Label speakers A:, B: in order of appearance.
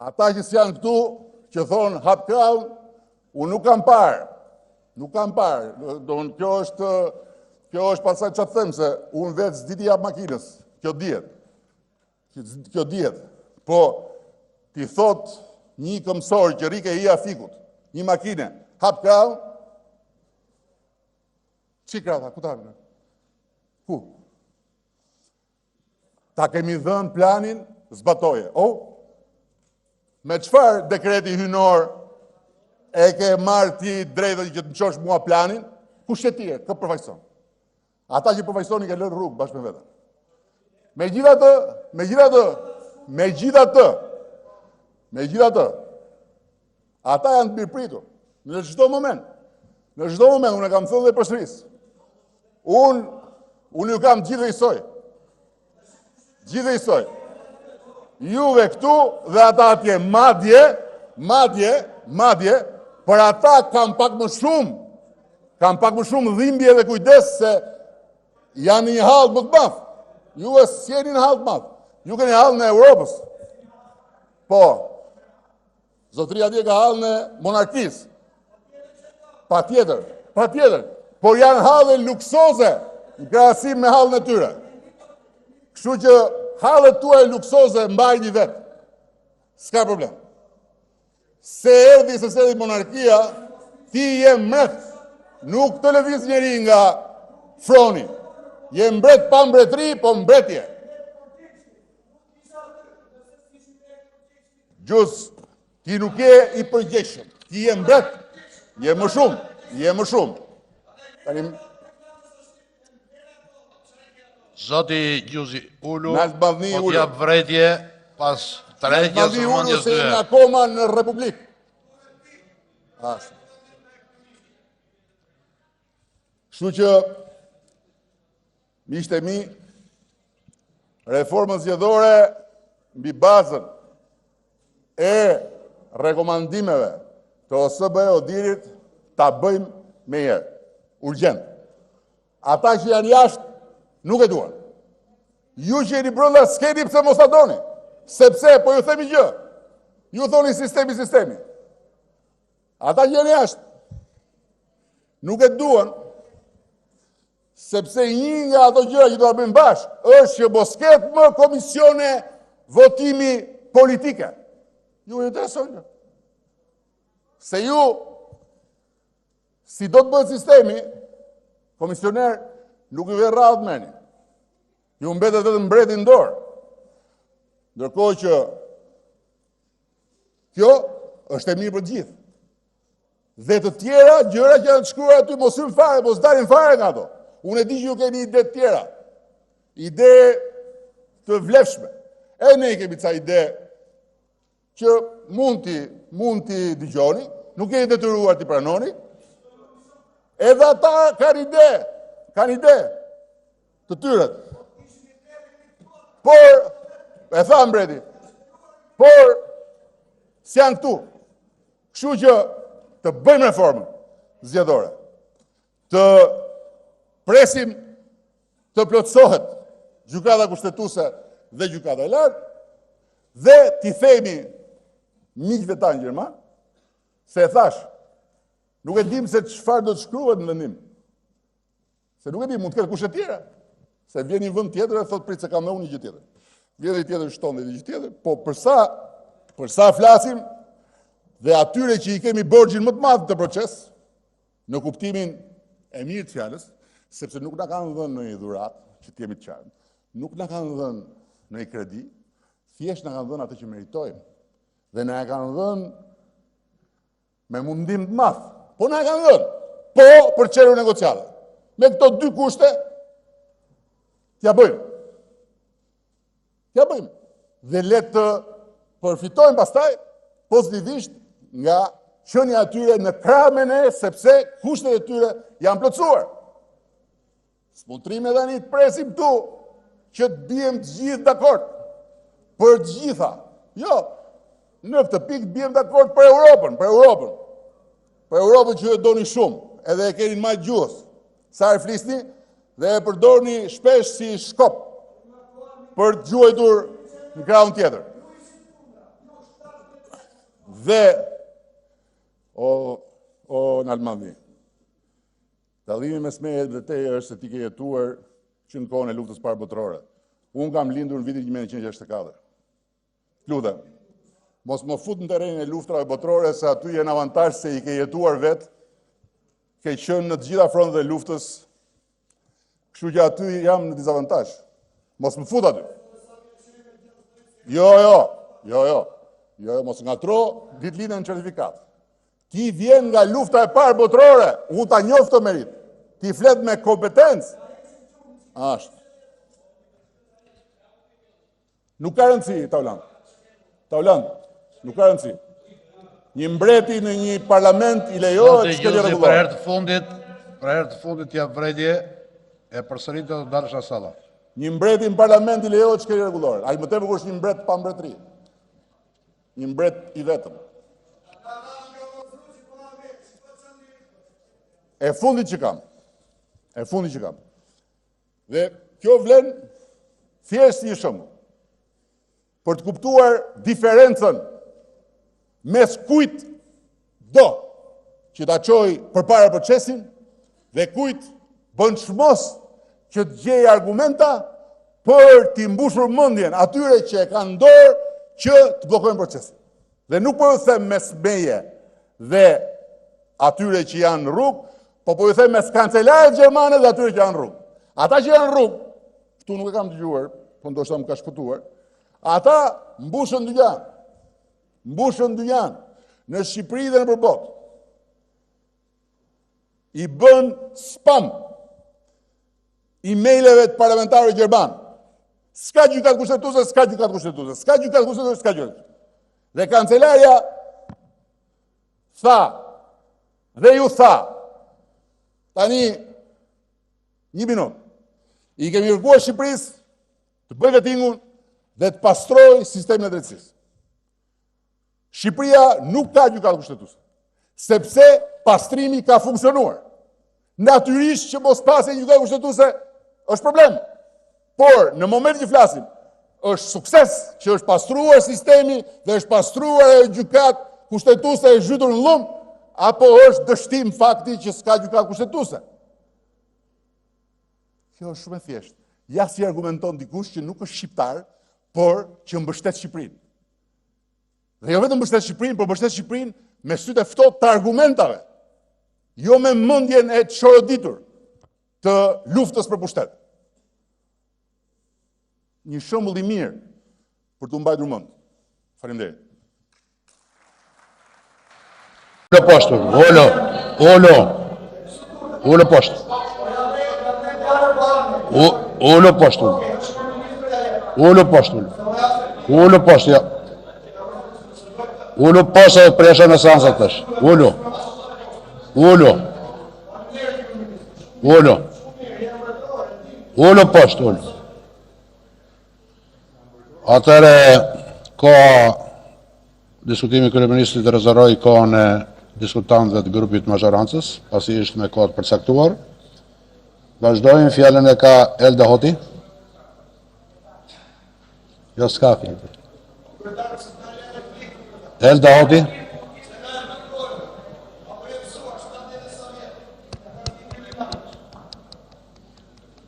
A: Ata që janë këtu, që thonë hap krahun, unë nuk kam parë. Nuk kam parë. Kjo është pasaj që të them se unë vetë s'diti jap makinës. Kjo dihet. Po, ti thot një këmësor që rike i Afikut, një makine, hap krahun, që krahun, ku ta në? Ku? Ta kemi dhënë planin, zbatoje. Me qëfar dekreti hynor e ke marrë ti drejtën që të më qosh mua planin, kush e tjerë, kë përfaqëson? Ata që përfaqësoni ke lërë rrugë bashkë me vetën. Me gjithatë, ata janë të mirëpritur, në çdo moment. Në çdo moment, unë e kam thënë dhe përsëris. Unë ju kam gjithë dhe isoj. Juve këtu dhe ata atje, madje, për ata kam pak më shumë dhimbje dhe kujdes se janë një hall më të madh. Juve s'jeni në hall të madh. Ju keni hall në Europës. Po, zotëria atje ka hall në monarkisë. Patjetër. Por janë halle luksoze në krahasim me hallën e tyre. Kështu që hallet tuaj luksoze mbajni vetë. S'ka problem. Se erdhi monarkia, ti je mbret. Nuk të lëviz njeri nga froni. Je mbret pa mbretri, po mbretje. Gjus, ti nuk je i përgjeshëm. Ti je mbret. Je më shumë.
B: Zoti Gjuzi Ulu, po t'ja vretje pas tregjes së mendjes
A: dyre. Se akoma në Republikë. Kështu që, miqtë e mi, reformën zgjedhore mbi bazën e rekomandimeve të OSBE-Odirit ta bëjmë me herë, urgjent. Ata që janë jashtë nuk e duan. Ju që jeni brenda s'keni pse mos ta doni. Sepse, po ju themi gjë. Ju thoni sistemi. Ata që janë jashtë nuk e duan, sepse një nga ato gjëra që do ta bëjmë bashkë është që mos ketë më komisione votimi politike. Ju e intereson. Se ju, si do të bëhet sistemi, komisioner nuk ju vjen radhë meni. Ju mbetet vetëm mbreti në dorë. Ndërkohë që kjo është e mirë për gjithë. Dhe të tjera gjëra që janë të shkruar aty mos hyn fare, mos dalin fare nga ato. Unë e di që ju keni ide të tjera. Ide të vlefshme. E ne kemi ca ide që mund t'i dëgjoni, nuk jeni detyruar t'i pranoni. Edhe ata kanë ide të tyre. Por, e tha mbreti, por, si janë këtu. Kështu që të bëjmë reformën zgjedhore, të presim të plotësohet gjykata kushtetuese dhe gjykata e lartë, dhe t'i themi miqve tanë gjerman, se e thash, nuk e dim se çfarë do të shkruhet në vendim. Se nuk e dim, mund të ketë kushe tjera. Se vjen një vend tjetër e thot prit se kam dhe unë një gjë tjetër. Vjen një tjetër shton dhe një gjë tjetër, po përsa flasim dhe atyre që i kemi borxhin më të madh të proces, në kuptimin e mirë të fjalës, sepse nuk na kanë dhënë në një dhuratë, që t'jemi të qartë, nuk na kanë dhënë në një kredi, thjesht na kanë dhënë atë që meritojmë. Dhe na e kanë dhënë me mundim të madh. Po na e kanë dhënë, po për çelën negociale. Me këto dy kushte, t'ja bëjmë. Dhe le të përfitojmë pastaj pozitivisht nga qënia atyre në krah me ne, sepse kushtet e tyre janë plotësuar. Smultrime dhe një të presim tu, që të bijem të gjithë dakord për të gjitha. Jo, në këtë pikë të bijem dakord për Europën. Për Europën që e doni shumë, edhe e keni më gjuhës. Sa e flisni dhe e përdorni shpesh si shkop për të gjuajtur në krahun tjetër. Dhe, o në Almandi, dallimi mes meje dhe teje është se ti ke jetuar që në kohën e luftës parë botërore. Unë kam lindur në vitin 1964. Lutem, mos më fut në terrenin e luftrave botërore, se aty jenë avantazh se i ke jetuar vetë, ke qenë në të gjitha frontet e luftës, kështu që aty jam në dizavantazh. Mos më fut aty. Jo, mos ngatro ditëlindjen në certifikat. Ti vjen nga lufta e parë botërore, unë ta njoh këtë merit. Ti flet me kompetencë. Ashtë. Nuk ka rëndësi, Tauland, nuk ka rëndësi. Një mbreti në një parlament i lejohet shkelje rregullore.
B: Për herë të fundit ja vredje e përsëritë të dalësh nga salla.
A: Një mbreti në parlament i lejohet shkelje rregullore. Ai më tepër kur është një mbret pa mbretëri. Një mbret i vetëm. E fundit që kam. Dhe kjo vlen thjesht si një shembull për të kuptuar diferencën mes kujt do që ta çojë përpara procesin dhe kujt bën çmos që të gjejë argumenta për t'i mbushur mendjen atyre që e kanë dorë që të bllokojnë procesin. Dhe nuk po ju them mes meje dhe atyre që janë në rrugë, po ju them mes kancelarit gjermane dhe atyre që janë në rrugë. Ata që janë në rrugë, këtu nuk e kam dëgjuar, po ndoshta më ka shpëtuar, ata mbushën dynjan në Shqipëri dhe në përbot. I bën spam emaileve të parlamentarëve gjerman. S'ka gjykat kushtetuese. Dhe kancelaria tha, dhe ju tha, tani një minut, i kemi kërkuar Shqipërisë të bëjë vettingun dhe të pastrojë sistemin e drejtësisë. Shqipëria nuk ka gjykatë kushtetuese, sepse pastrimi ka funksionuar. Natyrisht që mos pasi gjykatë kushtetuese është problem. Por në momentin që flasim, është sukses që është pastruar sistemi dhe është pastruar gjykatë kushtetuese e zhytur në lum, apo është dështim fakti që s'ka gjykatë kushtetuese. Kjo është shumë e thjeshtë. Ja si argumenton dikush që nuk është shqiptar, por që mbështet Shqipërinë. Dhe jo vetëm mbështet Shqipërinë, por mbështet Shqipërinë me sytë e ftohtë të argumentave, jo me mendjen e çoroditur të luftës për pushtet. Një shembull i mirë për t'u mbajtur mend. Faleminderit.
B: Posto, Ulo posto. Ja. Ulo posto e presha në sansa tash. Ulo posto. Atëre ka diskutimi kryeministrit të rezervoj kohën e diskutantëve të grupit mazhorancës, pasi është me kohë të përcaktuar. Vazhdojmë, fjalën e ka Elda Hoti. Jo, s'ka fjalë. Elda Hoti.